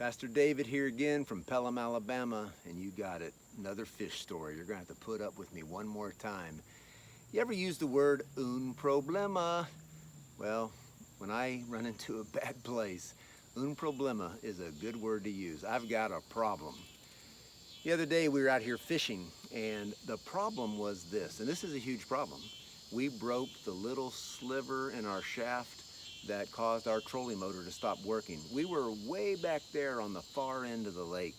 Pastor David here again from Pelham, Alabama, and you got it. Another fish story. You're going to have to put up with me one more time. You ever use the word un problema? Well, when I run into a bad place, un problema is a good word to use. I've got a problem. The other day we were out here fishing, and the problem was this, and this is a huge problem. We broke the little sliver in our shaft that caused our trolling motor to stop working. We were way back there on the far end of the lake.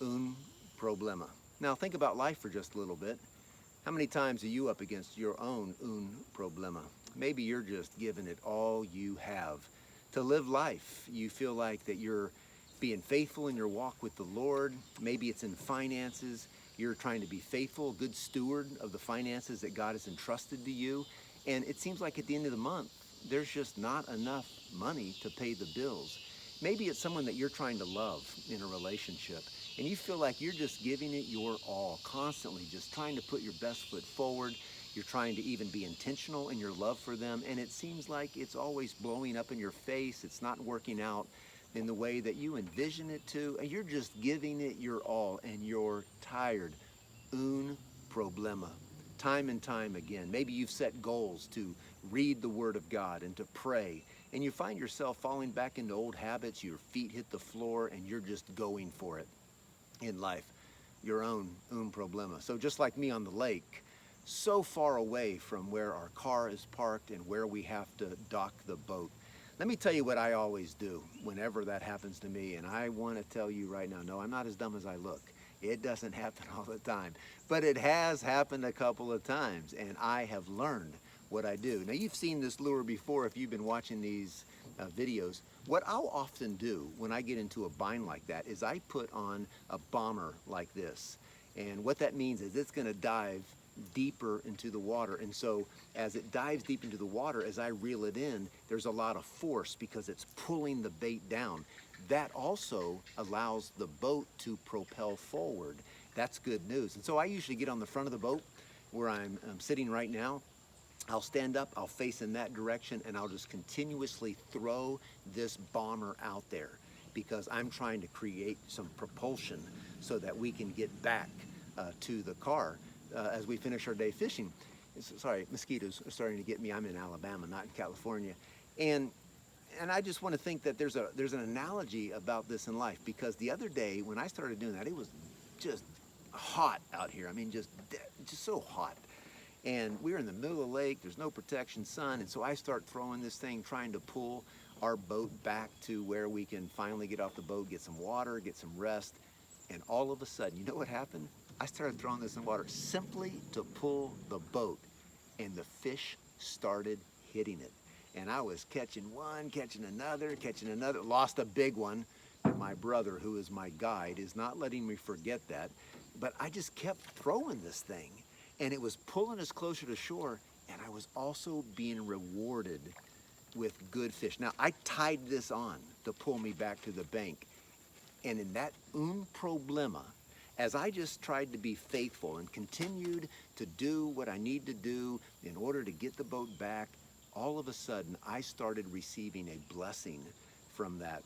Un problema. Now think about life for just a little bit. How many times are you up against your own un problema? Maybe you're just giving it all you have to live life. You feel like that you're being faithful in your walk with the Lord. Maybe it's in finances. You're trying to be faithful, good steward of the finances that God has entrusted to you. And it seems like at the end of the month, there's just not enough money to pay the bills. Maybe it's someone that you're trying to love in a relationship, and you feel like you're just giving it your all, constantly just trying to put your best foot forward. You're trying to even be intentional in your love for them, and it seems like it's always blowing up in your face. It's not working out in the way that you envision it to, and you're just giving it your all, and you're tired. Un problema. Time and time again. Maybe you've set goals to read the Word of God and to pray, and you find yourself falling back into old habits. Your feet hit the floor, and you're just going for it in life. Your own un problema. So just like me on the lake, so far away from where our car is parked and where we have to dock the boat. Let me tell you what I always do whenever that happens to me, and I want to tell you right now, no, I'm not as dumb as I look. It doesn't happen all the time, but it has happened a couple of times, and I have learned what I do. Now, you've seen this lure before if you've been watching these videos. What I'll often do when I get into a bind like that is I put on a bomber like this, and what that means is it's going to dive deeper into the water, and so as it dives deep into the water, as I reel it in, there's a lot of force because it's pulling the bait down. That also allows the boat to propel forward. That's good news. And so I usually get on the front of the boat where I'm sitting right now. I'll stand up, I'll face in that direction, and I'll just continuously throw this bomber out there because I'm trying to create some propulsion so that we can get back to the car as we finish our day fishing. Sorry, mosquitoes are starting to get me. I'm in Alabama, not in California. And I just want to think that there's an analogy about this in life, because the other day when I started doing that, it was just hot out here. I mean, just so hot. And we were in the middle of the lake, there's no protection, sun, and so I start throwing this thing, trying to pull our boat back to where we can finally get off the boat, get some water, get some rest. And all of a sudden, you know what happened? I started throwing this in water simply to pull the boat, and the fish started hitting it. And I was catching one, catching another, lost a big one. My brother, who is my guide, is not letting me forget that. But I just kept throwing this thing, and it was pulling us closer to shore, and I was also being rewarded with good fish. Now, I tied this on to pull me back to the bank, and in that un problema, as I just tried to be faithful and continued to do what I need to do in order to get the boat back, all of a sudden I started receiving a blessing from that.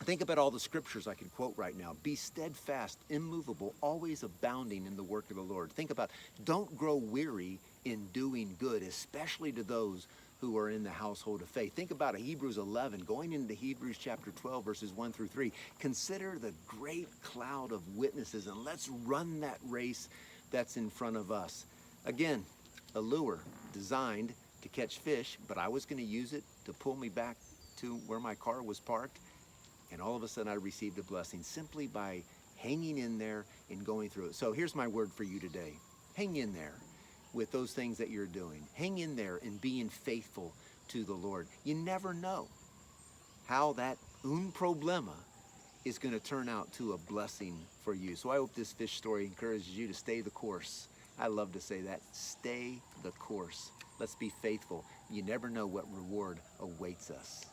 Think about all the scriptures I could quote right now. Be steadfast, immovable, always abounding in the work of the Lord. Think about, don't grow weary in doing good, especially to those who are in the household of faith. Think about Hebrews 11, going into Hebrews chapter 12, verses 1 through 3. Consider the great cloud of witnesses, and let's run that race that's in front of us. Again, a lure designed to catch fish, but I was going to use it to pull me back to where my car was parked. And all of a sudden I received a blessing simply by hanging in there and going through it. So here's my word for you today. Hang in there with those things that you're doing. Hang in there in being faithful to the Lord. You never know how that un problema is going to turn out to a blessing for you. So I hope this fish story encourages you to stay the course. I love to say that. Stay the course. Let's be faithful. You never know what reward awaits us.